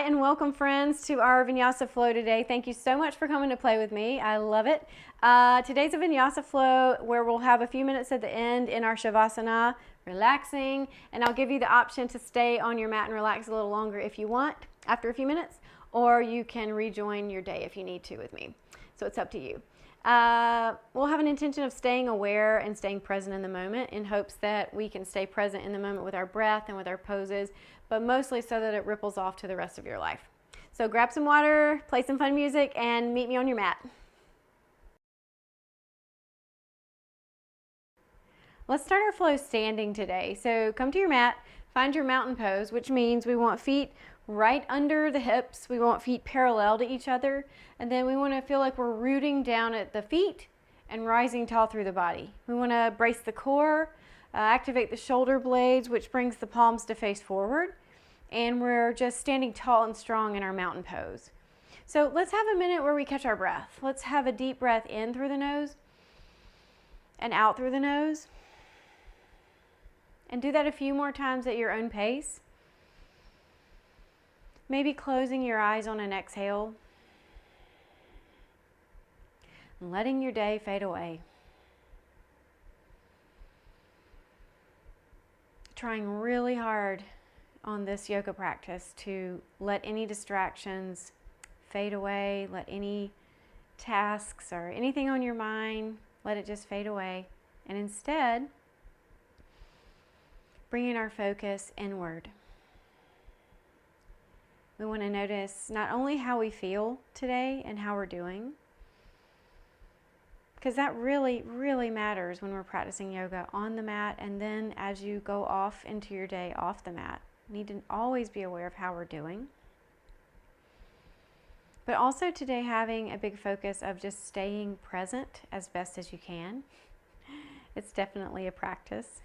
and welcome friends to our Vinyasa flow today. Thank you so much for coming to play with me. I love it. Today's a Vinyasa flow where we'll have a few minutes at the end in our Shavasana, relaxing, and I'll give you the option to stay on your mat and relax a little longer if you want after a few minutes, or you can rejoin your day if you need to with me. So it's up to you. We'll have an intention of staying aware and staying present in the moment in hopes that we can stay present in the moment with our breath and with our poses, but mostly so that it ripples off to the rest of your life. So grab some water, play some fun music, and meet me on your mat. Let's start our flow standing today. So come to your mat, find your mountain pose, which means we want feet right under the hips. We want feet parallel to each other. And then we want to feel like we're rooting down at the feet and rising tall through the body. We want to brace the core, activate the shoulder blades, which brings the palms to face forward. And we're just standing tall and strong in our mountain pose. So let's have a minute where we catch our breath. Let's have a deep breath in through the nose and out through the nose. And do that a few more times at your own pace. Maybe closing your eyes on an exhale. And letting your day fade away. Trying really hard on this yoga practice to let any distractions fade away, let any tasks or anything on your mind, let it just fade away. And instead, bringing our focus inward. We want to notice not only how we feel today and how we're doing, because that really, really matters when we're practicing yoga on the mat and then as you go off into your day off the mat. We need to always be aware of how we're doing. But also today having a big focus of just staying present as best as you can. It's definitely a practice.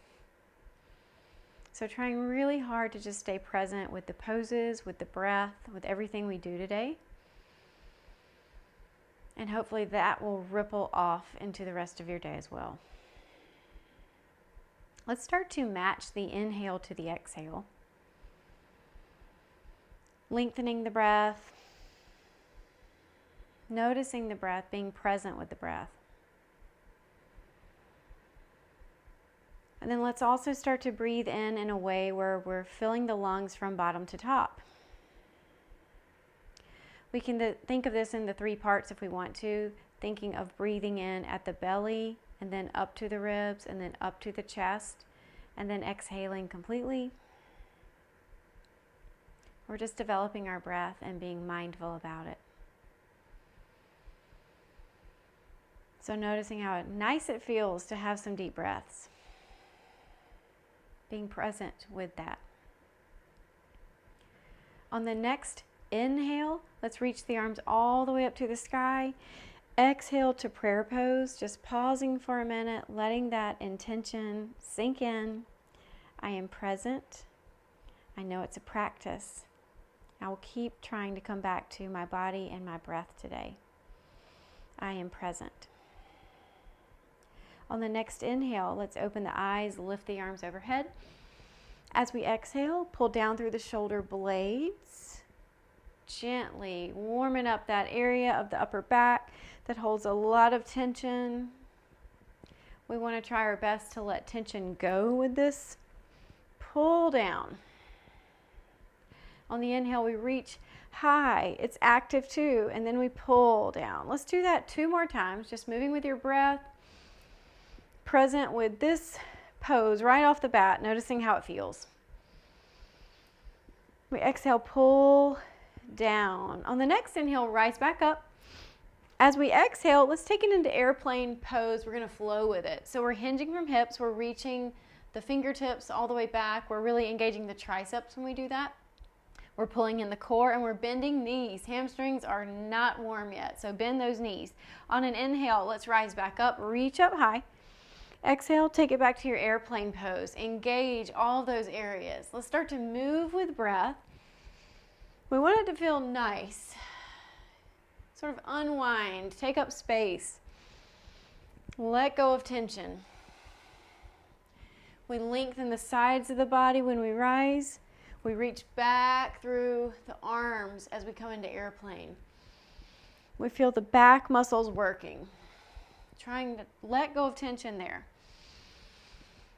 So trying really hard to just stay present with the poses, with the breath, with everything we do today. And hopefully that will ripple off into the rest of your day as well. Let's start to match the inhale to the exhale. Lengthening the breath. Noticing the breath, being present with the breath. And then let's also start to breathe in a way where we're filling the lungs from bottom to top. We can think of this in the three parts if we want to, thinking of breathing in at the belly and then up to the ribs and then up to the chest and then exhaling completely. We're just developing our breath and being mindful about it. So noticing how nice it feels to have some deep breaths. Being present with that. On the next inhale, let's reach the arms all the way up to the sky. Exhale to prayer pose, just pausing for a minute, letting that intention sink in. I am present. I know it's a practice. I will keep trying to come back to my body and my breath today. I am present. On the next inhale, let's open the eyes, lift the arms overhead. As we exhale, pull down through the shoulder blades, gently warming up that area of the upper back that holds a lot of tension. We want to try our best to let tension go with this. Pull down. On the inhale, we reach high. It's active too, and then we pull down. Let's do that 2 more times, just moving with your breath. Present with this pose right off the bat, noticing how it feels. We exhale, pull down. On the next inhale, rise back up. As we exhale, let's take it into airplane pose. We're going to flow with it. So we're hinging from hips. We're reaching the fingertips all the way back. We're really engaging the triceps when we do that. We're pulling in the core and we're bending knees. Hamstrings are not warm yet, so bend those knees. On an inhale, let's rise back up, reach up high. Exhale, take it back to your airplane pose. Engage all those areas. Let's start to move with breath. We want it to feel nice. Sort of unwind, take up space. Let go of tension. We lengthen the sides of the body when we rise. We reach back through the arms as we come into airplane. We feel the back muscles working, trying to let go of tension there.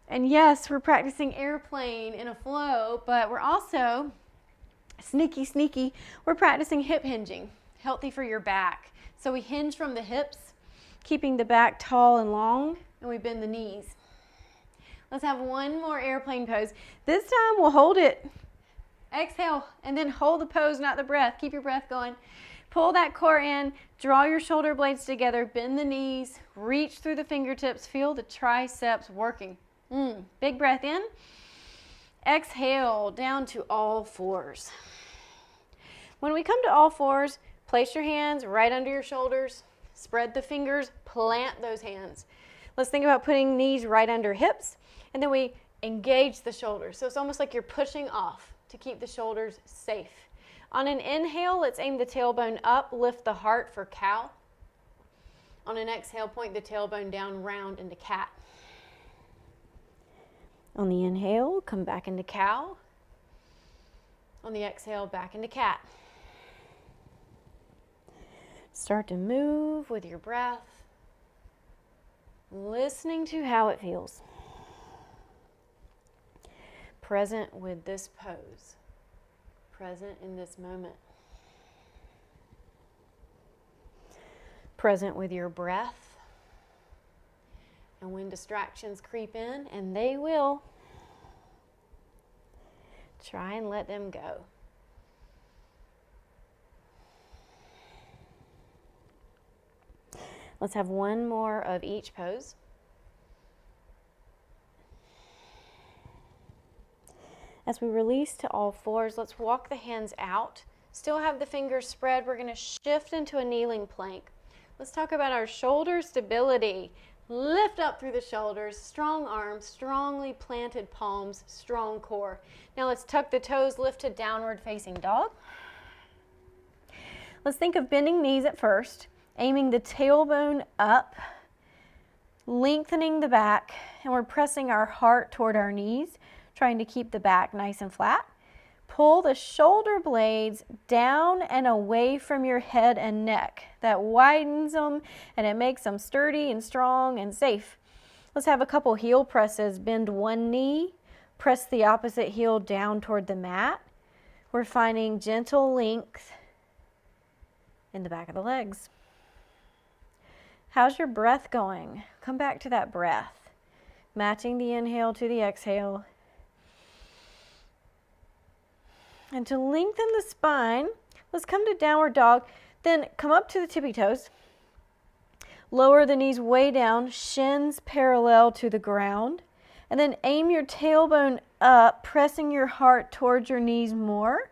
And yes, we're practicing airplane in a flow, but we're also, sneaky, we're practicing hip hinging, healthy for your back. So we hinge from the hips, keeping the back tall and long, and we bend the knees. Let's have one more airplane pose. This time we'll hold it. Exhale, and then hold the pose, not the breath. Keep your breath going. Pull that core in, draw your shoulder blades together, bend the knees, reach through the fingertips, feel the triceps working. Big breath in. Exhale, down to all fours. When we come to all fours, place your hands right under your shoulders, spread the fingers, plant those hands. Let's think about putting knees right under hips, and then we engage the shoulders. So it's almost like you're pushing off to keep the shoulders safe. On an inhale, let's aim the tailbone up, lift the heart for cow. On an exhale, point the tailbone down, round into cat. On the inhale, come back into cow. On the exhale, back into cat. Start to move with your breath, listening to how it feels. Present with this pose, present in this moment. Present with your breath. And when distractions creep in, and they will, try and let them go. Let's have one more of each pose. As we release to all fours, let's walk the hands out. Still have the fingers spread. We're going to shift into a kneeling plank. Let's talk about our shoulder stability. Lift up through the shoulders, strong arms, strongly planted palms, strong core. Now let's tuck the toes, lift to downward facing dog. Let's think of bending knees at first, aiming the tailbone up, lengthening the back, and we're pressing our heart toward our knees, trying to keep the back nice and flat. Pull the shoulder blades down and away from your head and neck. That widens them and it makes them sturdy and strong and safe. Let's have a couple heel presses. Bend one knee, press the opposite heel down toward the mat. We're finding gentle length in the back of the legs. How's your breath going? Come back to that breath. Matching the inhale to the exhale. And to lengthen the spine, let's come to downward dog. Then come up to the tippy toes. Lower the knees way down, shins parallel to the ground. And then aim your tailbone up, pressing your heart towards your knees more.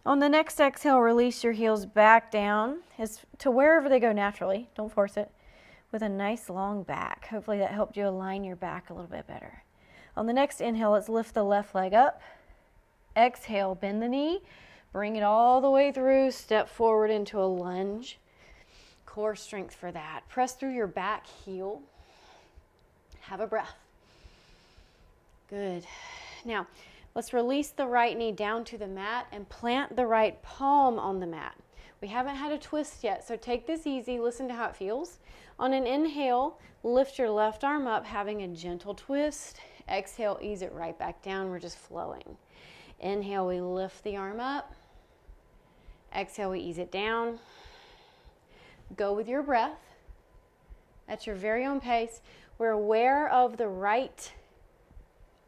On the next exhale, release your heels back down as to wherever they go naturally. Don't force it. With a nice long back. Hopefully that helped you align your back a little bit better. On the next inhale, let's lift the left leg up. Exhale, bend the knee, bring it all the way through, step forward into a lunge. Core strength for that. Press through your back heel. Have a breath. Good. Now, let's release the right knee down to the mat and plant the right palm on the mat. We haven't had a twist yet, so take this easy. Listen to how it feels. On an inhale, lift your left arm up, having a gentle twist. Exhale, ease it right back down. We're just flowing. Inhale, we lift the arm up. Exhale, we ease it down. Go with your breath at your very own pace. We're aware of the right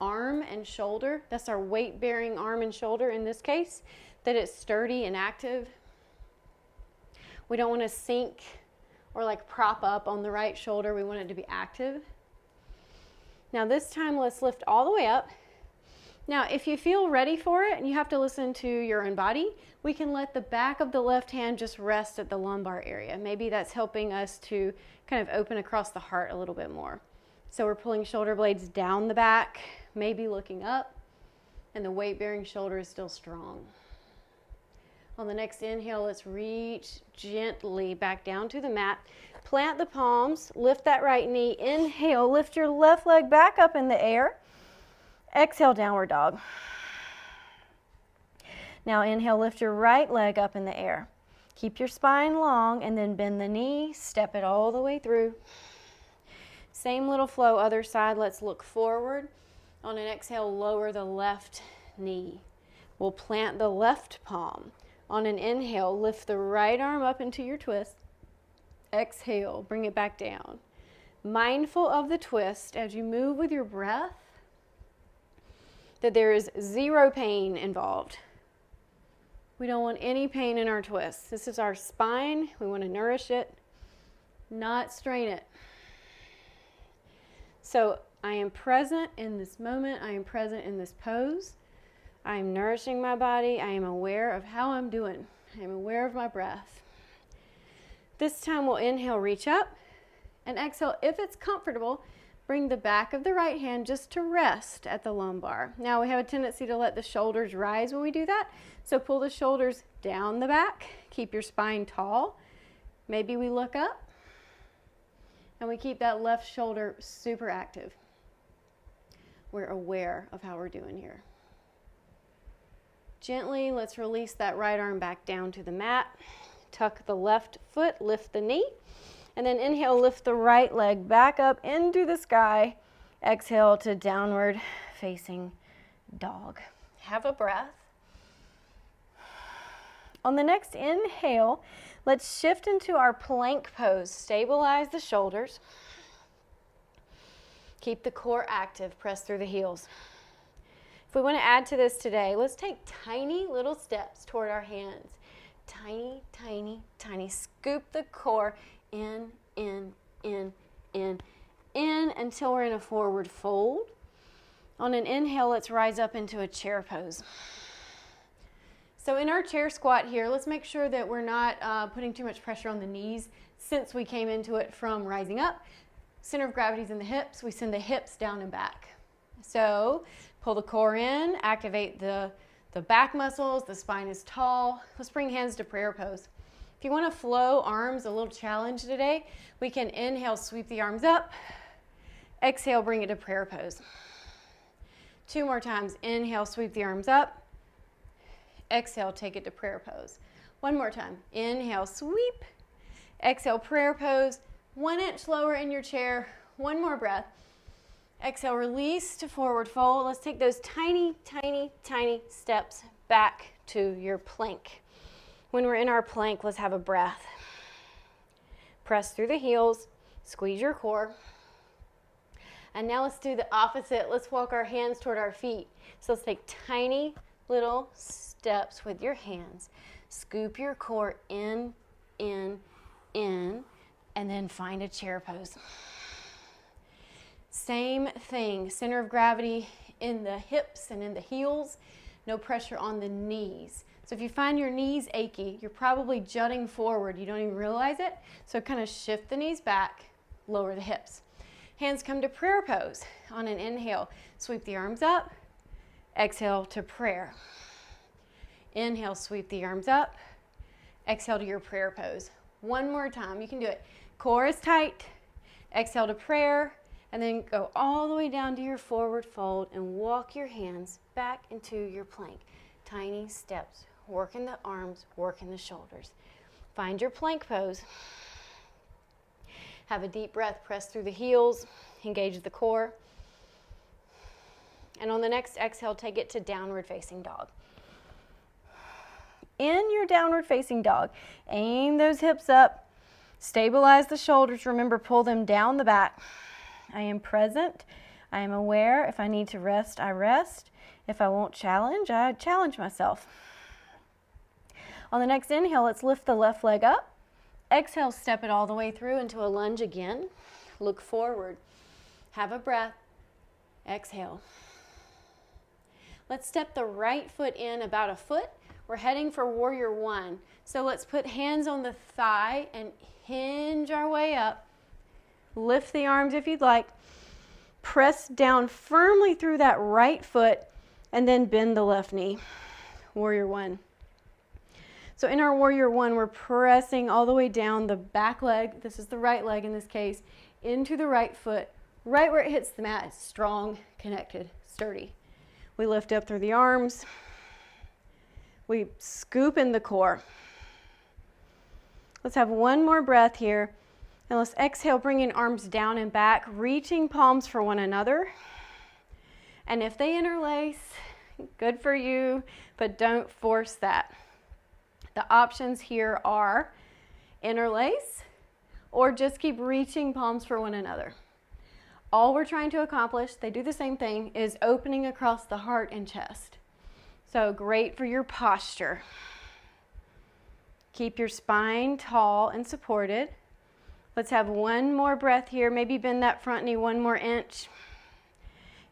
arm and shoulder. That's our weight-bearing arm and shoulder in this case, that it's sturdy and active. We don't want to sink or like prop up on the right shoulder. We want it to be active. Now this time, let's lift all the way up. Now, if you feel ready for it and you have to listen to your own body, we can let the back of the left hand just rest at the lumbar area. Maybe that's helping us to kind of open across the heart a little bit more. So we're pulling shoulder blades down the back, maybe looking up, and the weight-bearing shoulder is still strong. On the next inhale, let's reach gently back down to the mat. Plant the palms, lift that right knee. Inhale, lift your left leg back up in the air. Exhale, downward dog. Now inhale, lift your right leg up in the air. Keep your spine long and then bend the knee, step it all the way through. Same little flow, other side. Let's look forward. On an exhale, lower the left knee. We'll plant the left palm. On an inhale, lift the right arm up into your twist. Exhale, bring it back down. Mindful of the twist as you move with your breath, that there is zero pain involved. We don't want any pain in our twists. This is our spine. We want to nourish it, not strain it. So I am present in this moment. I am present in this pose. I am nourishing my body. I am aware of how I'm doing. I am aware of my breath. This time we'll inhale, reach up, and exhale, if it's comfortable, bring the back of the right hand just to rest at the lumbar. Now we have a tendency to let the shoulders rise when we do that, so pull the shoulders down the back, keep your spine tall. Maybe we look up, and we keep that left shoulder super active. We're aware of how we're doing here. Gently, let's release that right arm back down to the mat. Tuck the left foot, lift the knee. And then inhale, lift the right leg back up into the sky. Exhale to downward facing dog. Have a breath. On the next inhale, let's shift into our plank pose. Stabilize the shoulders. Keep the core active. Press through the heels. If we want to add to this today, let's take tiny little steps toward our hands. Tiny, tiny, tiny. Scoop the core in until we're in a forward fold. On an inhale, let's rise up into a chair pose. So in our chair squat here, let's make sure that we're not putting too much pressure on the knees since we came into it from rising up. Center of gravity is in the hips. We send the hips down and back. So pull the core in, activate the back muscles, the spine is tall. Let's bring hands to prayer pose. If you want to flow arms, a little challenge today, we can inhale, sweep the arms up. Exhale, bring it to prayer pose. 2 more times. Inhale, sweep the arms up. Exhale, take it to prayer pose. 1 more time. Inhale, sweep. Exhale, prayer pose. 1 inch lower in your chair. 1 more breath. Exhale, release to forward fold. Let's take those tiny, tiny, tiny steps back to your plank. When we're in our plank, let's have a breath. Press through the heels, squeeze your core. And now let's do the opposite. Let's walk our hands toward our feet. So let's take tiny little steps with your hands. Scoop your core in, and then find a chair pose. Same thing, center of gravity in the hips and in the heels, no pressure on the knees. So if you find your knees achy, you're probably jutting forward. You don't even realize it. So kind of shift the knees back, lower the hips. Hands come to prayer pose. On an inhale, sweep the arms up. Exhale to prayer. Inhale, sweep the arms up. Exhale to your prayer pose. 1 more time. You can do it. Core is tight. Exhale to prayer. And then go all the way down to your forward fold and walk your hands back into your plank. Tiny steps. Working the arms, working the shoulders. Find your plank pose. Have a deep breath. Press through the heels. Engage the core. And on the next exhale, take it to downward facing dog. In your downward facing dog, aim those hips up. Stabilize the shoulders. Remember, pull them down the back. I am present. I am aware. If I need to rest, I rest. If I won't challenge, I challenge myself. On the next inhale, let's lift the left leg up. Exhale, step it all the way through into a lunge again. Look forward. Have a breath. Exhale. Let's step the right foot in about a foot. We're heading for warrior 1. So let's put hands on the thigh and hinge our way up. Lift the arms if you'd like. Press down firmly through that right foot and then bend the left knee. Warrior 1. So in our warrior 1, we're pressing all the way down the back leg, this is the right leg in this case, into the right foot, right where it hits the mat. It's strong, connected, sturdy. We lift up through the arms. We scoop in the core. Let's have one more breath here. And let's exhale, bringing arms down and back, reaching palms for one another. And if they interlace, good for you, but don't force that. The options here are interlace or just keep reaching palms for one another. All we're trying to accomplish, they do the same thing, is opening across the heart and chest. So great for your posture. Keep your spine tall and supported. Let's have one more breath here. Maybe bend that front knee one more inch.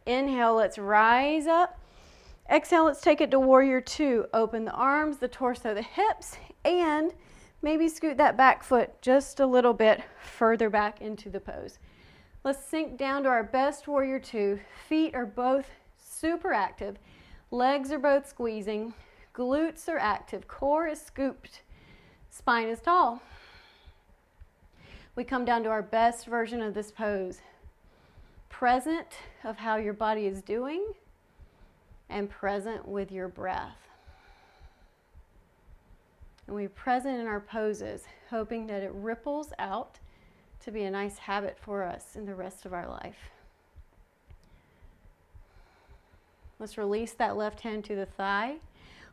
Inhale, let's rise up. Exhale, let's take it to warrior two. Open the arms, the torso, the hips, and maybe scoot that back foot just a little bit further back into the pose. Let's sink down to our best warrior two. Feet are both super active. Legs are both squeezing. Glutes are active. Core is scooped. Spine is tall. We come down to our best version of this pose. Present of how your body is doing and present with your breath. And we're present in our poses, hoping that it ripples out to be a nice habit for us in the rest of our life. Let's release that left hand to the thigh,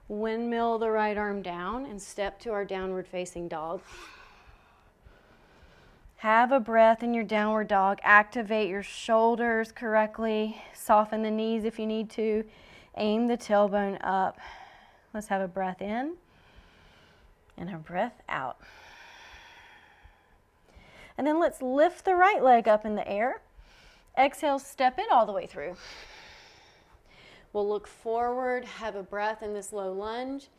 windmill the right arm down, and step to our downward facing dog. Have a breath in your downward dog. Activate your shoulders correctly. Soften the knees if you need to. Aim the tailbone up. Let's have a breath in and a breath out. And then let's lift the right leg up in the air. Exhale, step it all the way through. We'll look forward, have a breath in this low lunge,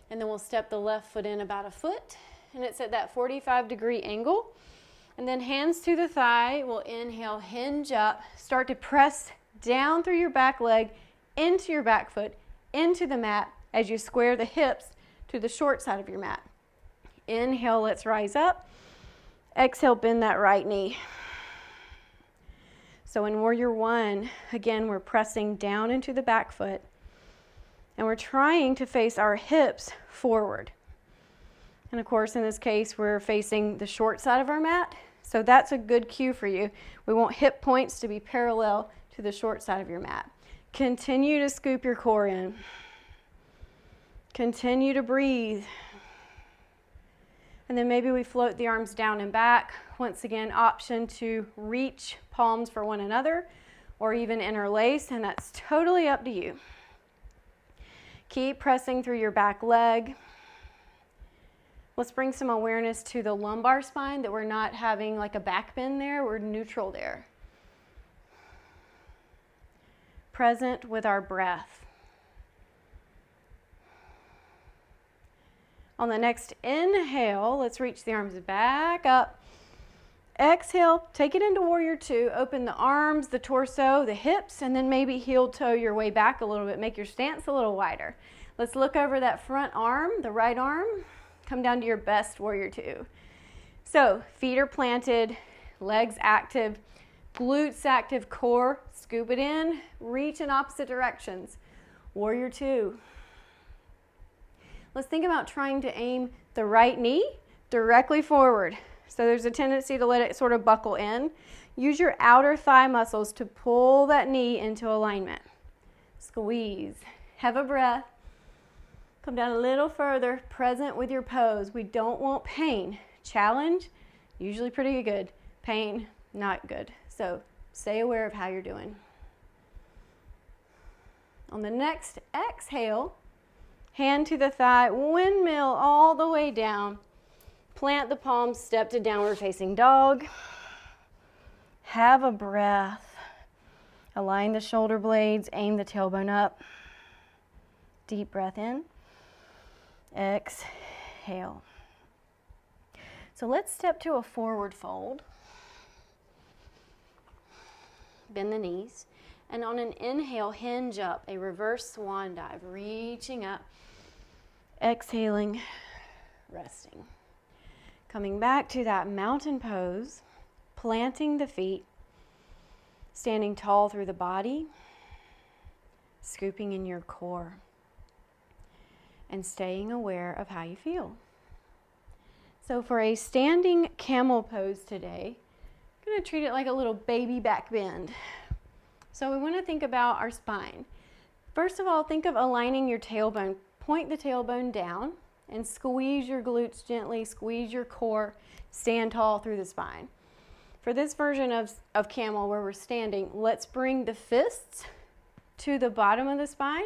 and then we'll step the left foot in about a foot, and it's at that 45-degree angle. And then hands to the thigh, we'll inhale, hinge up, start to press down through your back leg, into your back foot, into the mat as you square the hips to the short side of your mat. Inhale, let's rise up. Exhale, bend that right knee. So in warrior one, again, we're pressing down into the back foot and we're trying to face our hips forward. And of course, in this case, we're facing the short side of our mat. So that's a good cue for you. We want hip points to be parallel to the short side of your mat. Continue to scoop your core in. Continue to breathe. And then maybe we float the arms down and back. Once again, option to reach palms for one another or even interlace, and that's totally up to you. Keep pressing through your back leg. Let's bring some awareness to the lumbar spine, that we're not having like a back bend there, we're neutral there. Present with our breath. On the next inhale, let's reach the arms back up. Exhale, take it into warrior two. Open the arms, the torso, the hips, and then maybe heel toe your way back a little bit. Make your stance a little wider. Let's look over that front arm, the right arm. Come down to your best warrior two. So feet are planted, legs active, glutes active, core, scoop it in, reach in opposite directions. Warrior two. Let's think about trying to aim the right knee directly forward. So there's a tendency to let it sort of buckle in. Use your outer thigh muscles to pull that knee into alignment. Squeeze. Have a breath. Come down a little further, present with your pose. We don't want pain. Challenge, usually pretty good. Pain, not good. So stay aware of how you're doing. On the next exhale, hand to the thigh, windmill all the way down. Plant the palms, step to downward facing dog. Have a breath. Align the shoulder blades, aim the tailbone up. Deep breath in. Exhale. So let's step to a forward fold. Bend the knees. And on an inhale, hinge up, a reverse swan dive, reaching up. Exhaling, resting. Coming back to that mountain pose, planting the feet, standing tall through the body, scooping in your core. and staying aware of how you feel. So for a standing camel pose today, I'm going to treat it like a little baby back bend. So we want to think about our spine. First of all, think of aligning your tailbone. Point the tailbone down and squeeze your glutes gently, squeeze your core, stand tall through the spine. For this version of camel where we're standing, let's bring the fists to the bottom of the spine,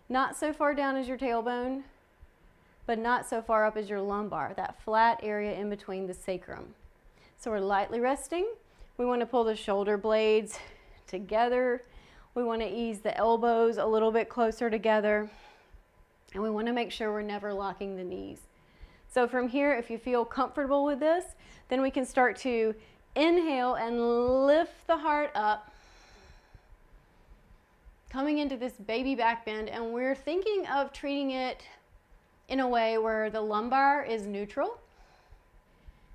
not so far down as your tailbone, but not so far up as your lumbar, that flat area in between the sacrum. So we're lightly resting. We want to pull the shoulder blades together. We want to ease the elbows a little bit closer together. And we want to make sure we're never locking the knees. So from here, if you feel comfortable with this, then we can start to inhale and lift the heart up, coming into this baby back bend, and we're thinking of treating it in a way where the lumbar is neutral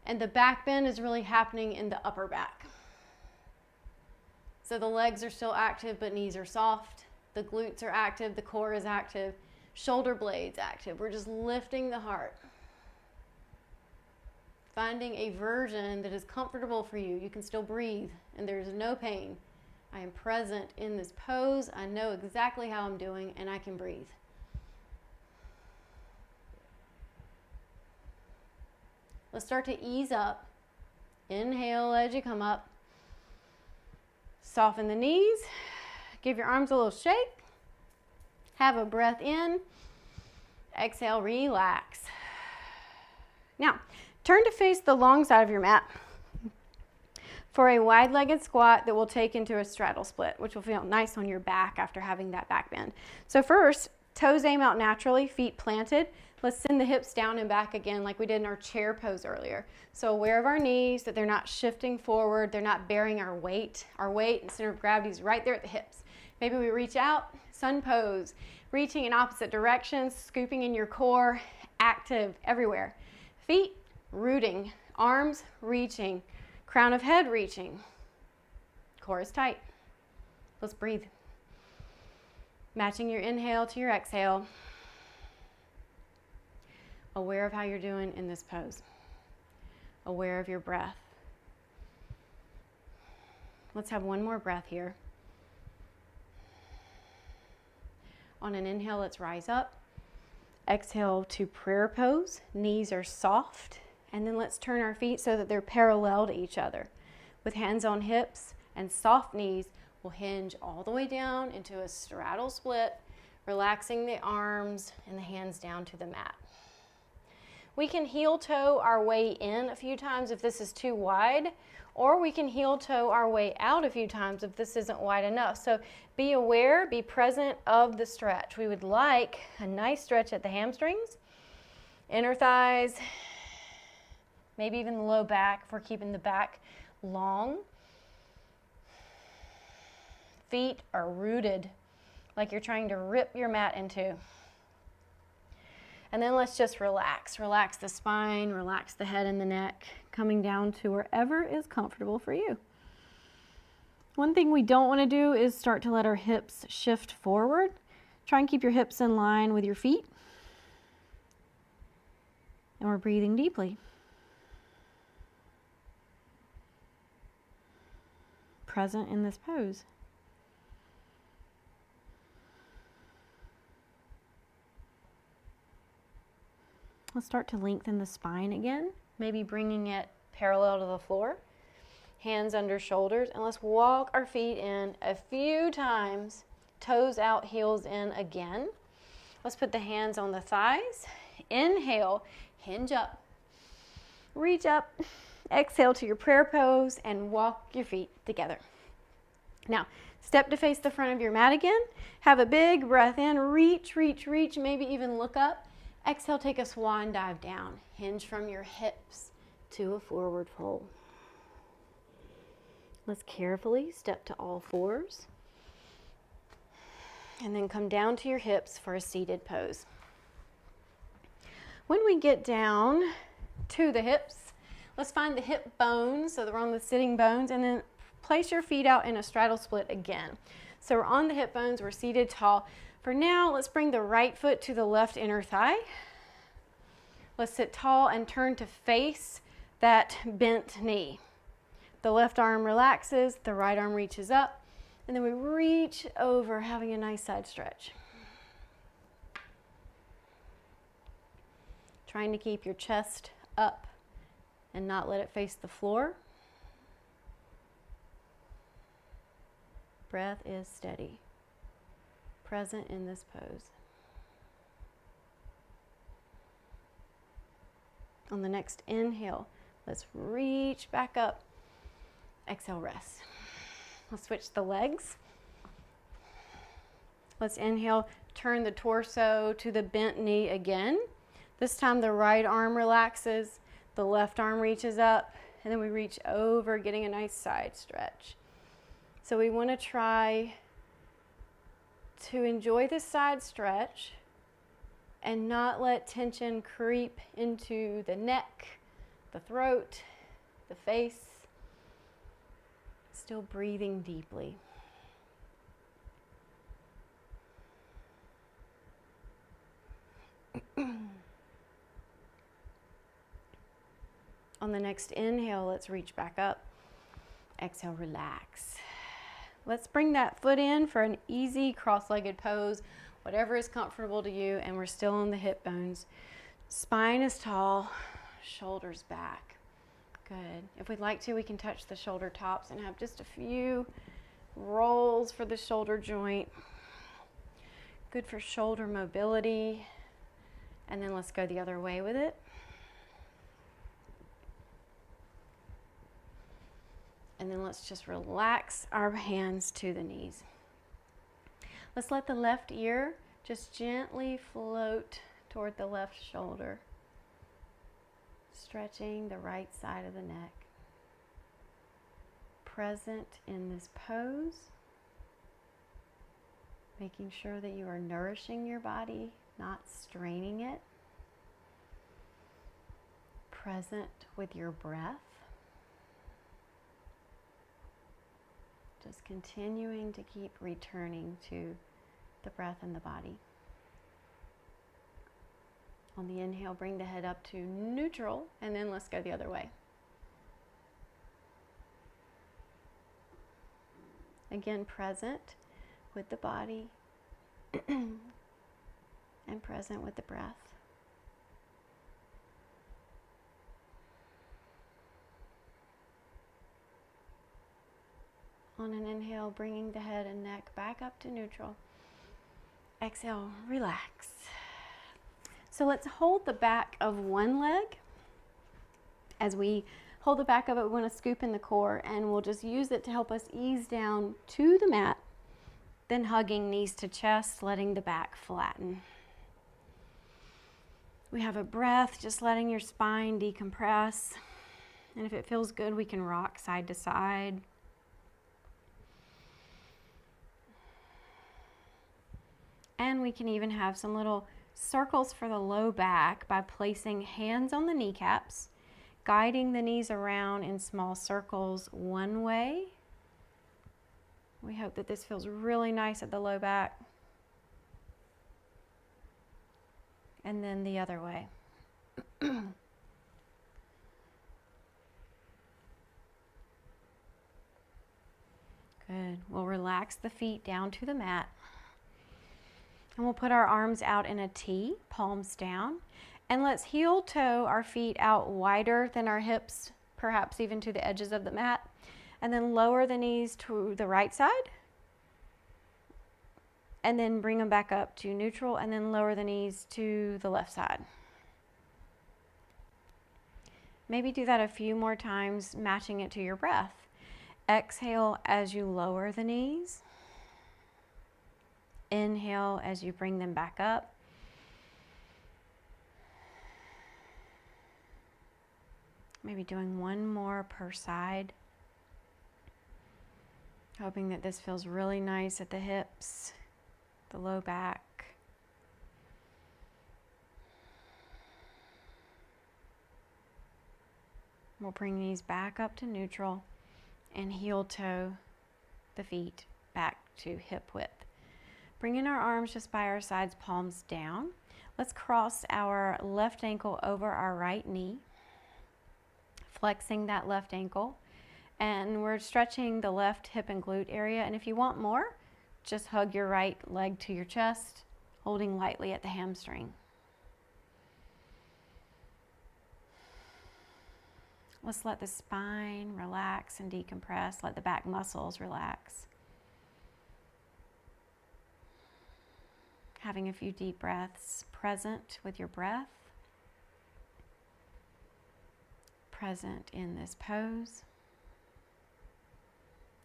and the back bend is really happening in the upper back. So the legs are still active, but knees are soft. The glutes are active, the core is active, shoulder blades active. We're just lifting the heart. Finding a version that is comfortable for you. You can still breathe and there's no pain. I am present in this pose. I know exactly how I'm doing and I can breathe. Let's start to ease up. Inhale as you come up. Soften the knees. Give your arms a little shake. Have a breath in. Exhale, relax. Now, turn to face the long side of your mat for a wide-legged squat that will take into a straddle split, which will feel nice on your back after having that back bend. So first, toes aim out naturally, feet planted. Let's send the hips down and back again like we did in our chair pose earlier. So aware of our knees, that they're not shifting forward, they're not bearing our weight. Our weight and center of gravity is right there at the hips. Maybe we reach out, sun pose, reaching in opposite directions, scooping in your core, active everywhere. Feet rooting, arms reaching, crown of head reaching. Core is tight. Let's breathe. Matching your inhale to your exhale. Aware of how you're doing in this pose. Aware of your breath. Let's have one more breath here. On an inhale, let's rise up. Exhale to prayer pose. Knees are soft. And then let's turn our feet so that they're parallel to each other. With hands on hips and soft knees, we'll hinge all the way down into a straddle split, relaxing the arms and the hands down to the mat. We can heel toe our way in a few times if this is too wide, or we can heel toe our way out a few times if this isn't wide enough. So be aware, be present of the stretch. We would like a nice stretch at the hamstrings, inner thighs, maybe even the low back if we're keeping the back long. Feet are rooted, like you're trying to rip your mat into. And then let's just relax. Relax the spine, relax the head and the neck, coming down to wherever is comfortable for you. One thing we don't want to do is start to let our hips shift forward. Try and keep your hips in line with your feet. And we're breathing deeply. Present in this pose. Let's start to lengthen the spine again, maybe bringing it parallel to the floor, hands under shoulders, and let's walk our feet in a few times, toes out, heels in again. Let's put the hands on the thighs. Inhale, hinge up, reach up, exhale to your prayer pose, and walk your feet together. Now, step to face the front of your mat again. Have a big breath in, reach, reach, reach, maybe even look up. Exhale, take a swan dive down. Hinge from your hips to a forward fold. Let's carefully step to all fours. And then come down to your hips for a seated pose. When we get down to the hips, let's find the hip bones, so that we're on the sitting bones, and then place your feet out in a straddle split again. So we're on the hip bones, we're seated tall. For now, let's bring the right foot to the left inner thigh. Let's sit tall and turn to face that bent knee. The left arm relaxes, the right arm reaches up, and then we reach over, having a nice side stretch. Trying to keep your chest up and not let it face the floor. Breath is steady, present in this pose. On the next inhale, let's reach back up. Exhale, rest. Let's switch the legs. Let's inhale, turn the torso to the bent knee again. This time the right arm relaxes, the left arm reaches up, and then we reach over, getting a nice side stretch. So we want to try to enjoy this side stretch and not let tension creep into the neck, the throat, the face. Still breathing deeply. On the next inhale, let's reach back up. Exhale, relax. Let's bring that foot in for an easy cross-legged pose, whatever is comfortable to you, and we're still on the hip bones. Spine is tall, shoulders back. Good. If we'd like to, we can touch the shoulder tops and have just a few rolls for the shoulder joint. Good for shoulder mobility. And then let's go the other way with it. And then let's just relax our hands to the knees. Let's let the left ear just gently float toward the left shoulder, stretching the right side of the neck. Present in this pose, making sure that you are nourishing your body, not straining it. Present with your breath. Just continuing to keep returning to the breath and the body. On the inhale, bring the head up to neutral, and then let's go the other way. Again, present with the body and present with the breath. On an inhale, bringing the head and neck back up to neutral. Exhale, relax. So let's hold the back of one leg. As we hold the back of it, we want to scoop in the core, and we'll just use it to help us ease down to the mat, then hugging knees to chest, letting the back flatten. We have a breath, just letting your spine decompress. And if it feels good, we can rock side to side. And we can even have some little circles for the low back by placing hands on the kneecaps, guiding the knees around in small circles one way. We hope that this feels really nice at the low back. And then the other way. Good. We'll relax the feet down to the mat. And we'll put our arms out in a T, palms down. And let's heel toe our feet out wider than our hips, perhaps even to the edges of the mat. And then lower the knees to the right side. And then bring them back up to neutral, and then lower the knees to the left side. Maybe do that a few more times, matching it to your breath. Exhale as you lower the knees. Inhale as you bring them back up. Maybe doing one more per side. Hoping that this feels really nice at the hips, the low back. We'll bring these back up to neutral and heel toe the feet back to hip width. Bringing our arms just by our sides, palms down. Let's cross our left ankle over our right knee, flexing that left ankle. And we're stretching the left hip and glute area. And if you want more, just hug your right leg to your chest, holding lightly at the hamstring. Let's let the spine relax and decompress. Let the back muscles relax. Having a few deep breaths, present with your breath, present in this pose.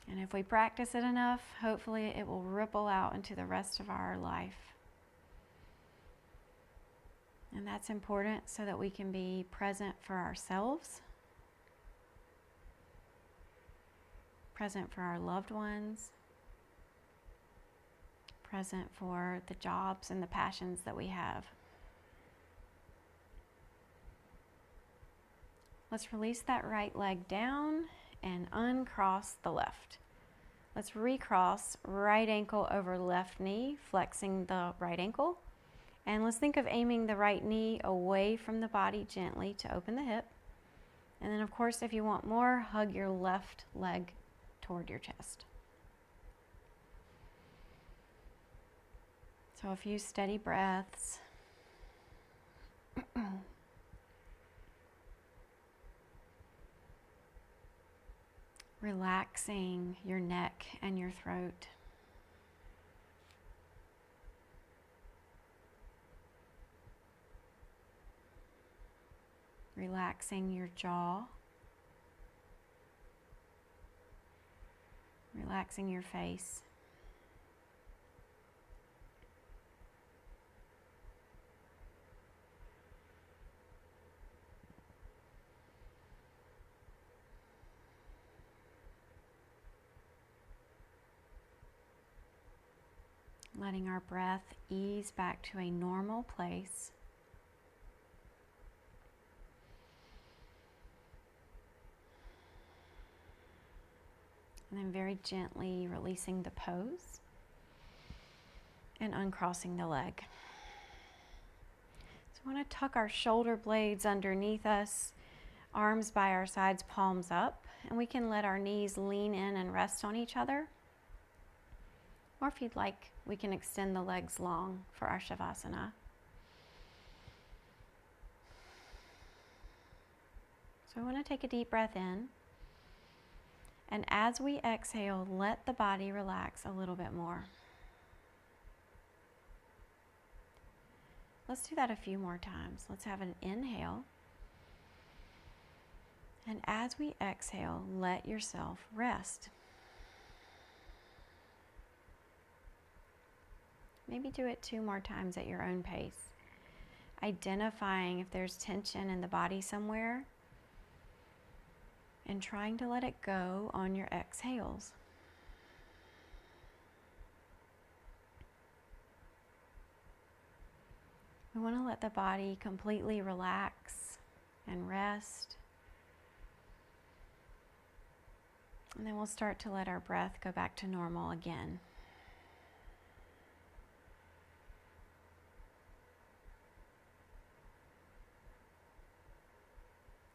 And if we practice it enough, hopefully it will ripple out into the rest of our life. And that's important so that we can be present for ourselves, present for our loved ones, present for the jobs and the passions that we have. Let's release that right leg down and uncross the left. Let's recross right ankle over left knee, flexing the right ankle. And let's think of aiming the right knee away from the body gently to open the hip. And then of course, if you want more, hug your left leg toward your chest. So a few steady breaths. Relaxing your neck and your throat. Relaxing your jaw. Relaxing your face. Letting our breath ease back to a normal place. And then very gently releasing the pose and uncrossing the leg. So we want to tuck our shoulder blades underneath us, arms by our sides, palms up, and we can let our knees lean in and rest on each other. Or if you'd like, we can extend the legs long for our Shavasana. So we want to take a deep breath in. And as we exhale, let the body relax a little bit more. Let's do that a few more times. Let's have an inhale. And as we exhale, let yourself rest. Maybe do it 2 more times at your own pace, identifying if there's tension in the body somewhere and trying to let it go on your exhales. We want to let the body completely relax and rest. And then we'll start to let our breath go back to normal again.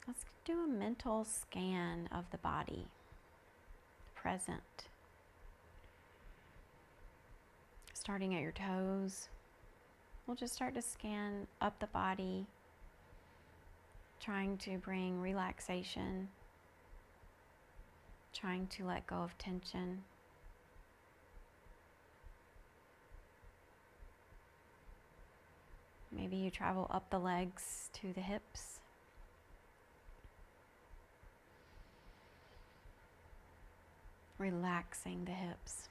Let's do a mental scan of the body, present. Starting at your toes, we'll just start to scan up the body, trying to bring relaxation, trying to let go of tension. Maybe you travel up the legs to the hips. Relaxing the hips.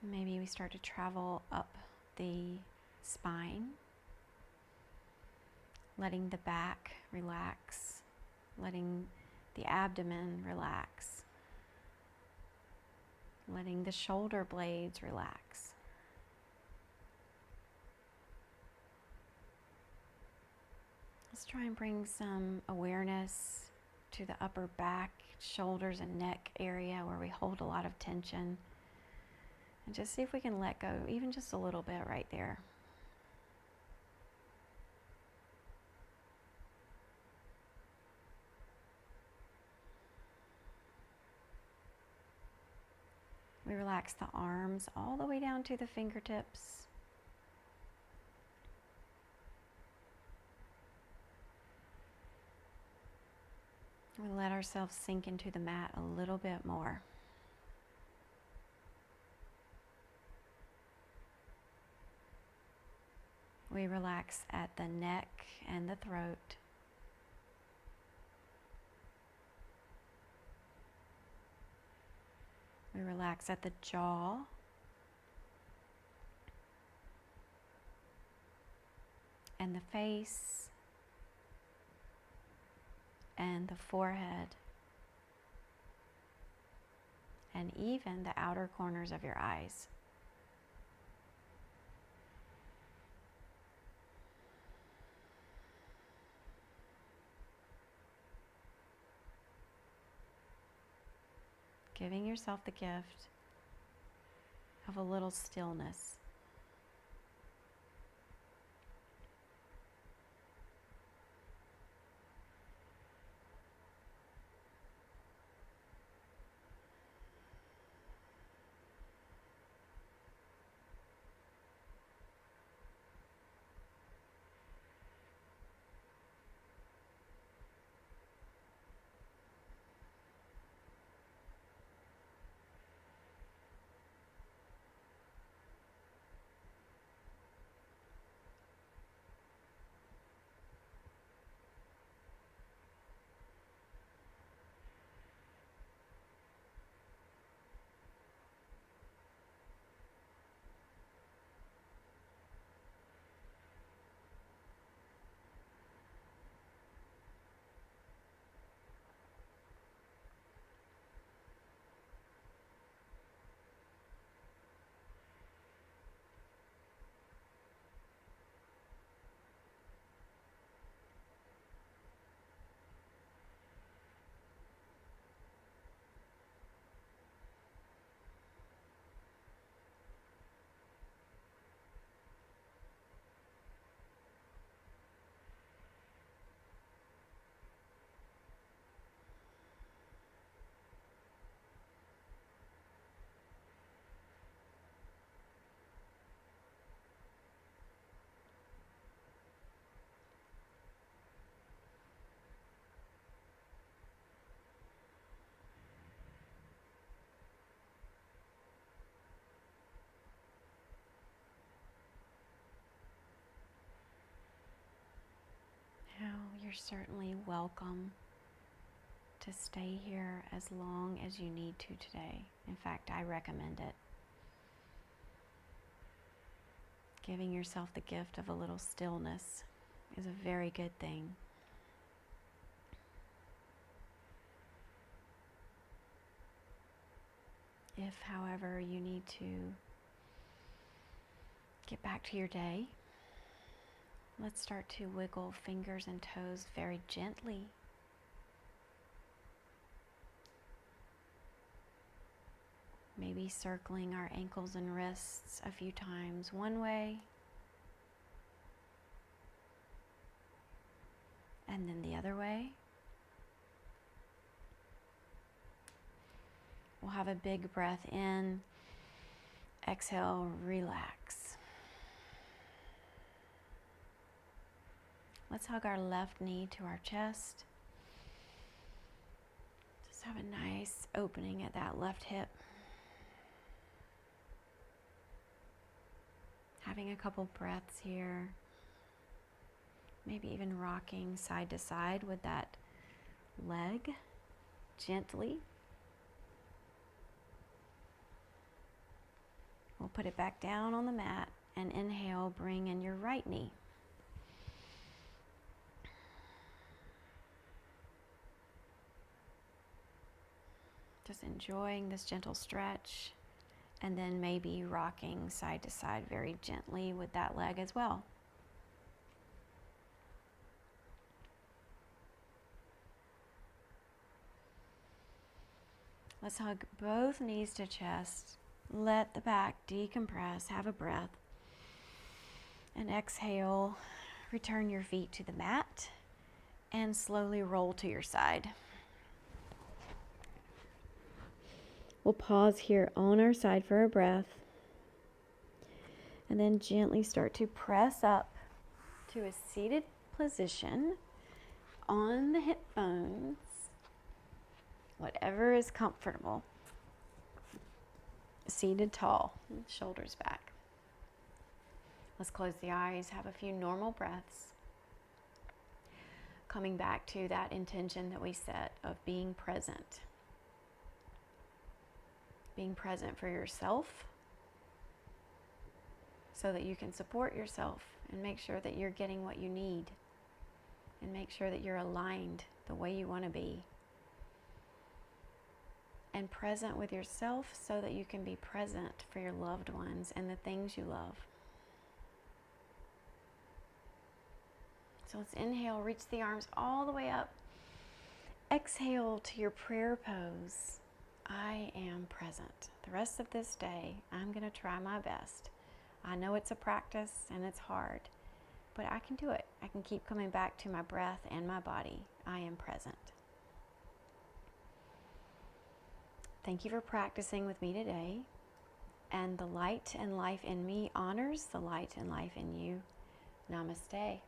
Maybe we start to travel up the spine, letting the back relax, letting the abdomen relax, letting the shoulder blades relax. Let's try and bring some awareness to the upper back, shoulders, and neck area where we hold a lot of tension. And just see if we can let go, even just a little bit right there. We relax the arms all the way down to the fingertips. We let ourselves sink into the mat a little bit more. We relax at the neck and the throat. We relax at the jaw. And the face. And the forehead. And even the outer corners of your eyes. Giving yourself the gift of a little stillness. Now you're certainly welcome to stay here as long as you need to today. In fact, I recommend it. Giving yourself the gift of a little stillness is a very good thing. If, however, you need to get back to your day, let's start to wiggle fingers and toes very gently. Maybe circling our ankles and wrists a few times one way, and then the other way. We'll have a big breath in, exhale, relax. Let's hug our left knee to our chest. Just have a nice opening at that left hip. Having a couple breaths here. Maybe even rocking side to side with that leg gently. We'll put it back down on the mat and inhale, bring in your right knee. Just enjoying this gentle stretch, and then maybe rocking side to side very gently with that leg as well. Let's hug both knees to chest. Let the back decompress. Have a breath. And exhale. Return your feet to the mat and slowly roll to your side. We'll pause here on our side for a breath. And then gently start to press up to a seated position on the hip bones. Whatever is comfortable. Seated tall, shoulders back. Let's close the eyes, have a few normal breaths. Coming back to that intention that we set of being present. Being present for yourself so that you can support yourself and make sure that you're getting what you need and make sure that you're aligned the way you want to be. And present with yourself so that you can be present for your loved ones and the things you love. So let's inhale, reach the arms all the way up. Exhale to your prayer pose. I am present. The rest of this day, I'm going to try my best. I know it's a practice and it's hard, but I can do it. I can keep coming back to my breath and my body. I am present. Thank you for practicing with me today. And the light and life in me honors the light and life in you. Namaste.